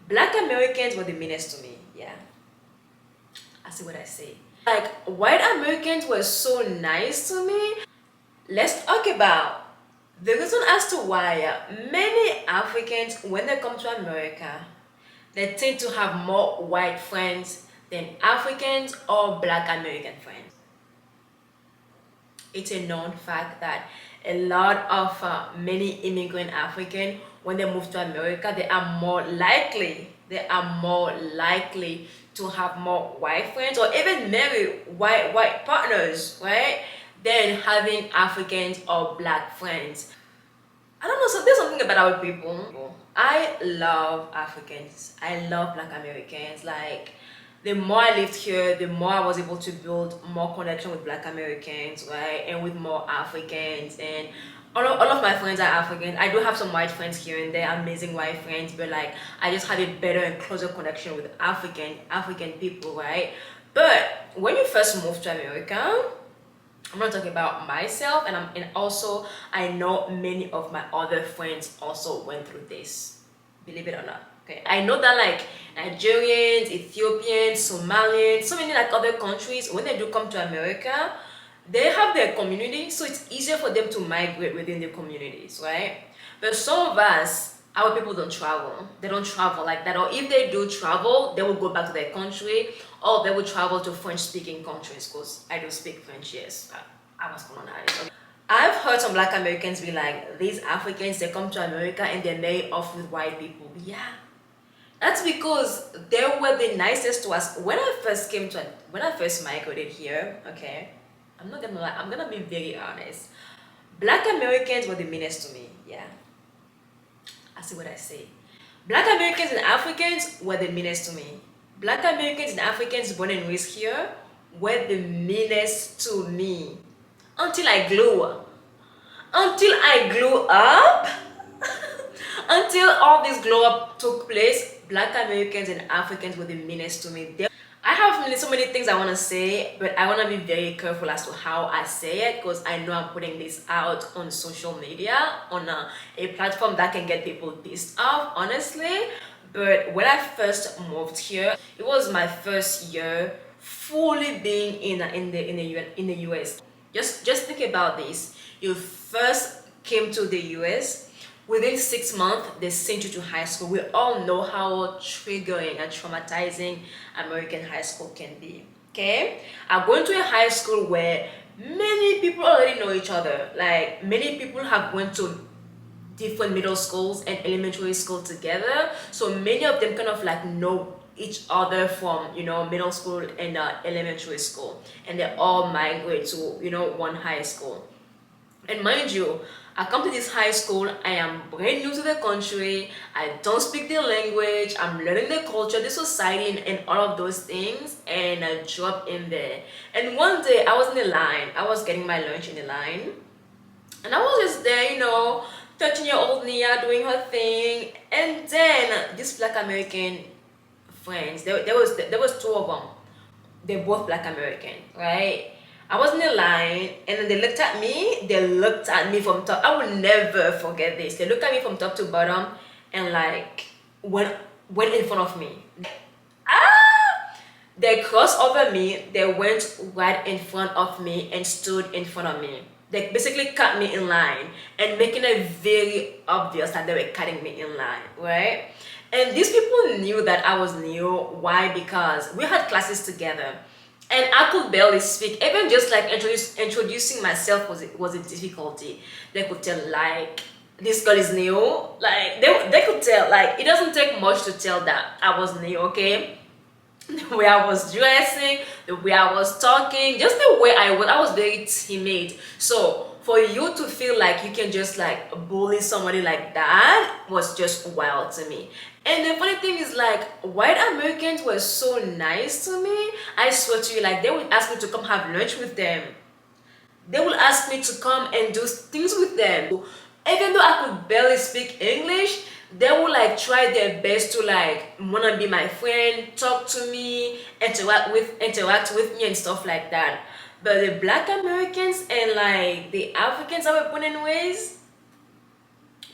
Black Americans were the meanest to me. Yeah, I see what I say. Like, white Americans were so nice to me. Let's talk about the reason as to why many Africans, when they come to America, they tend to have more white friends than Africans or Black American friends. It's a known fact that a lot of many immigrant African, when they move to America, they are more likely to have more white friends or even marry white partners, right? Than having Africans or Black friends. I don't know, so there's something about our people. I love Africans. I love Black Americans. Like, the more I lived here, the more I was able to build more connection with Black Americans, right? And with more Africans. And all of my friends are African. I do have some white friends here and there, amazing white friends, but like, I just have a better and closer connection with African people, right? But when you first move to America, I'm not talking about myself, and also I know many of my other friends also went through this. Believe it or not. Okay. I know that like Nigerians, Ethiopians, Somalians, so many like other countries, when they do come to America, they have their community, so it's easier for them to migrate within their communities, right? But some of us, our people don't travel. They don't travel like that. Or if they do travel, they will go back to their country, or they will travel to French-speaking countries, because I do speak French, yes. I was colonized. Okay. I've heard some Black Americans be like, these Africans, they come to America and they marry off with white people. Yeah. That's because they were the nicest to us. When I first migrated here, okay, I'm not gonna lie, I'm gonna be very honest. Black Americans were the meanest to me. Yeah, I see what I say. Black Americans and Africans were the meanest to me. Black Americans and Africans born and raised here were the meanest to me. Until I grew up. Until I grew up. Until all this glow up took place, Black Americans and Africans were the meanest to me. I have so many things I want to say, but I want to be very careful as to how I say it, because I know I'm putting this out on social media, on a platform that can get people pissed off, honestly. But when I first moved here, it was my first year fully being in the US. Just think about this. You first came to the US. Within 6 months, they sent you to high school. We all know how triggering and traumatizing American high school can be. Okay? I'm going to a high school where many people already know each other. Like, many people have went to different middle schools and elementary school together. So many of them kind of like know each other from, middle school and elementary school. And they all migrate to, one high school. And mind you, I come to this high school, I am brand new to the country, I don't speak the language, I'm learning the culture, the society, and all of those things, and I drop in there. And one day, I was in the line, I was getting my lunch in the line, and I was just there, 13-year-old Nia doing her thing, and then this Black American friends, there was two of them, they're both Black American, right? I was in the line and then they looked at me. They looked at me from top. I will never forget this. They looked at me from top to bottom and like went in front of me. Ah! They crossed over me. They went right in front of me and stood in front of me. They basically cut me in line and making it very obvious that they were cutting me in line, right? And these people knew that I was new. Why? Because we had classes together. And I could barely speak. Even just like introducing myself was a difficulty. They could tell like this girl is new. Like they could tell like it doesn't take much to tell that I was new. Okay, the way I was dressing, the way I was talking, just the way I was very timid. So for you to feel like you can just like bully somebody like that was just wild to me. And the funny thing is like white Americans were so nice to me. I swear to you, like they would ask me to come have lunch with them. They would ask me to come and do things with them. Even though I could barely speak English, they would like try their best to like wanna be my friend, talk to me, interact with me and stuff like that. But the Black Americans and like the Africans I were born in ways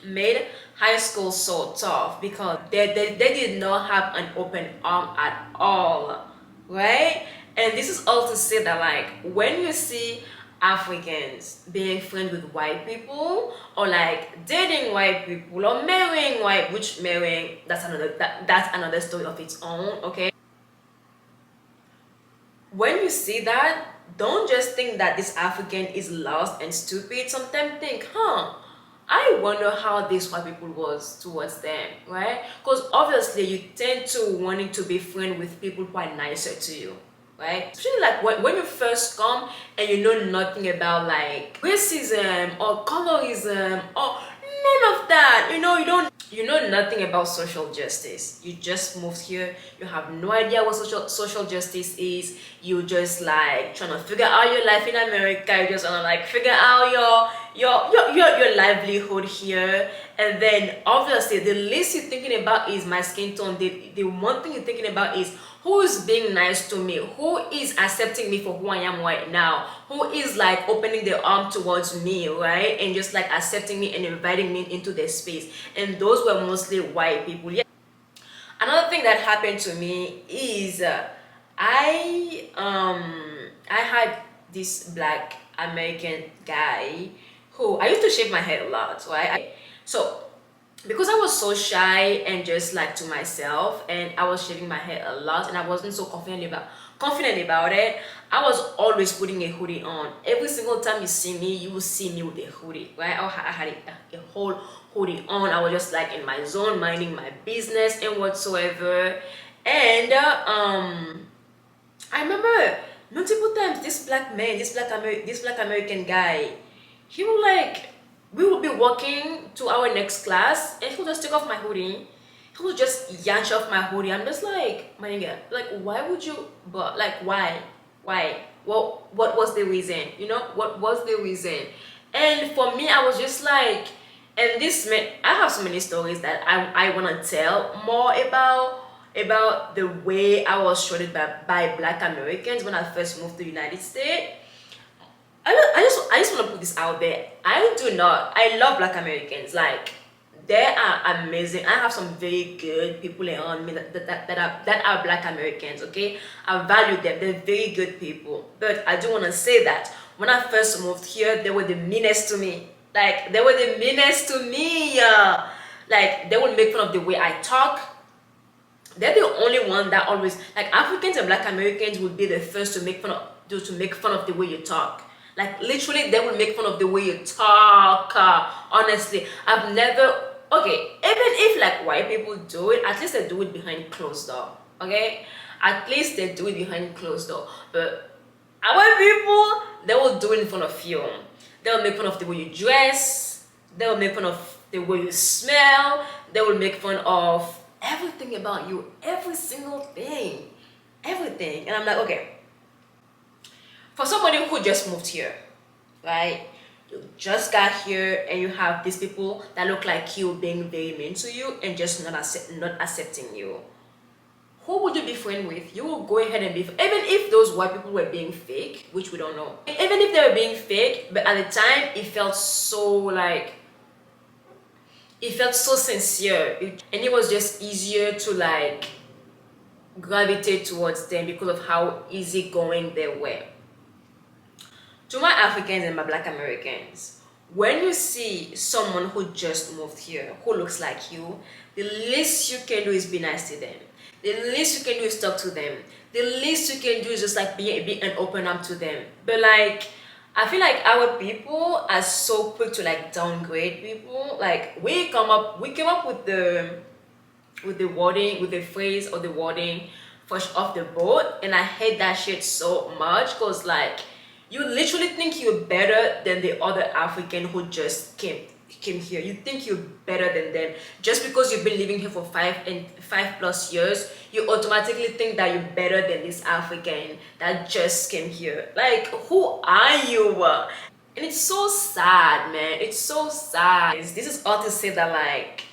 made high school so tough because they did not have an open arm at all, right? And this is all to say that like when you see Africans being friends with white people or like dating white people or marrying white, which marrying that's another story of its own, okay? When you see that, don't just think that this African is lost and stupid. Sometimes think, I wonder how these white people was towards them, right? Because obviously you tend to wanting to be friends with people who are nicer to you, right? Especially like when you first come and you know nothing about like racism or colorism or none of that. You know nothing about social justice. You just moved here. You have no idea what social justice is. You just like trying to figure out your life in America. You just wanna like figure out your livelihood here. And then obviously the least you're thinking about is my skin tone. The one thing you're thinking about is who is being nice to me, who is accepting me for who I am right now, who is like opening their arm towards me, right? And just like accepting me and inviting me into their space. And those were mostly white people. Yeah. Another thing that happened to me is I had this black American guy who I used to shave my head a lot, right? So because I was so shy and just like to myself, and I was shaving my hair a lot, and I wasn't so confident about it. I was always putting a hoodie on. Every single time you see me, you will see me with a hoodie, right? I had a whole hoodie on. I was just like in my zone, minding my business and whatsoever. And I remember multiple times this black man, this black American guy, he would like we would be walking to our next class and he would just take off my hoodie. He would just yanch off my hoodie. I'm just like, my nigga, like why would you but like why? Why? What was the reason? What was the reason? And for me I was just like, and this man, I have so many stories that I wanna tell more about the way I was treated by black Americans when I first moved to the United States. I just want to put this out there. I love black Americans. Like, they are amazing. I have some very good people around me that are black Americans, okay? I value them. They're very good people. But I do want to say that when I first moved here, they were the meanest to me. Like, they were the meanest to me. Like, they would make fun of the way I talk. They're the only one that always, like, Africans and black Americans would be the first to make fun of the way you talk. Like literally they will make fun of the way you talk. Honestly, I've never, okay, even if like white people do it, at least they do it behind closed door, okay? At least they do it behind closed door. But our people, they will do it in front of you. They'll make fun of the way you dress. They'll make fun of the way you smell. They will make fun of everything about you, every single thing, everything. And I'm like, okay, for somebody who just moved here, right? You just got here and you have these people that look like you being very mean to you and just not accepting you. Who would you be friends with? You will go ahead and be, even if those white people were being fake, which we don't know. Even if they were being fake, but at the time it felt so sincere. And it was just easier to like gravitate towards them because of how easygoing they were. To my Africans and my black Americans, when you see someone who just moved here, who looks like you, the least you can do is be nice to them. The least you can do is talk to them. The least you can do is just like be and open up to them. But like, I feel like our people are so quick to like downgrade people. Like we came up with the wording, with the phrase or the wording fresh off the boat, and I hate that shit so much because like, you literally think you're better than the other African who just came here. You think you're better than them just because you've been living here for 5+ years. You automatically think that you're better than this African that just came here. Like, who are you? And it's so sad, man. It's so sad. This is all to say that like,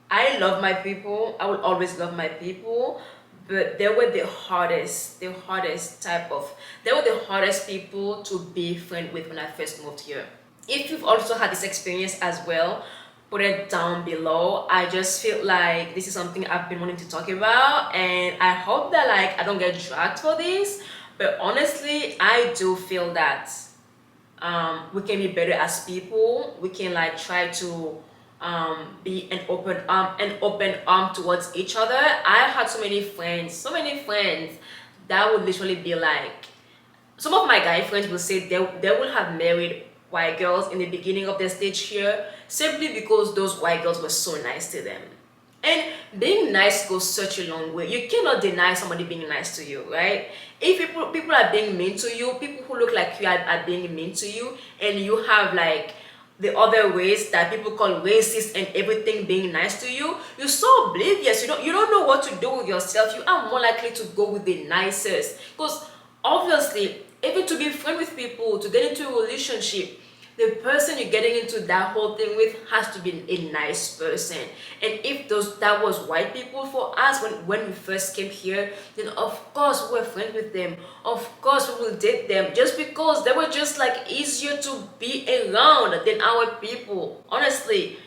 I love my people. I will always love my people. But they were the hardest people to be friends with when I first moved here. If you've also had this experience as well, put it down below. I just feel like this is something I've been wanting to talk about, and I hope that like I don't get dragged for this. But honestly, I do feel that we can be better as people. We can like try to be an open arm towards each other. I had so many friends that would literally be like, some of my guy friends will say they will have married white girls in the beginning of their stage here simply because those white girls were so nice to them. And being nice goes such a long way. You cannot deny somebody being nice to you, right? If people are being mean to you, people who look like you are being mean to you, and you have like the other ways that people call racist and everything being nice to you, you're so oblivious. You don't know what to do with yourself. You are more likely to go with the nicest. Because obviously, even to be friends with people, to get into a relationship, the person you're getting into that whole thing with has to be a nice person. And if that was white people for us when we first came here, then of course we were friends with them. Of course we will date them just because they were just like easier to be around than our people. Honestly,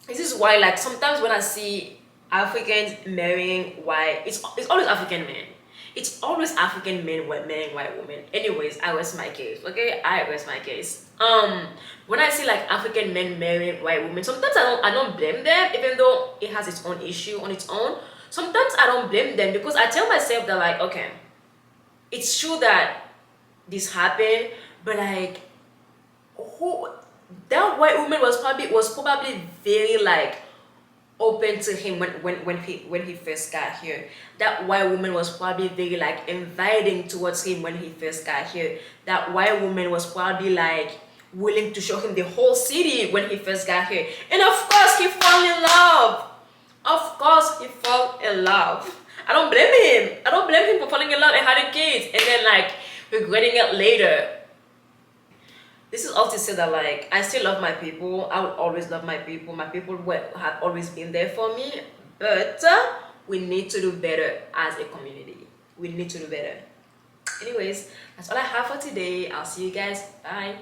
this is why like sometimes when I see Africans marrying white, it's always African men. It's always African men marrying white women. Anyways, I rest my case. Okay, I rest my case. When I see like African men marrying white women, sometimes I don't blame them, even though it has its own issue on its own. Sometimes I don't blame them because I tell myself that like, okay, it's true that this happened, but like who that white woman was probably very like open to him when he first got here. That white woman was probably very like inviting towards him when he first got here. That white woman was probably like willing to show him the whole city when he first got here. And of course he fell in love. Of course he fell in love. I don't blame him. I don't blame him for falling in love and having kids and then like regretting it later. This is also to say that like I still love my people. I will always love my people. My people have always been there for me, but we need to do better as a community. We need to do better. Anyways, that's all I have for today. I'll see you guys. Bye.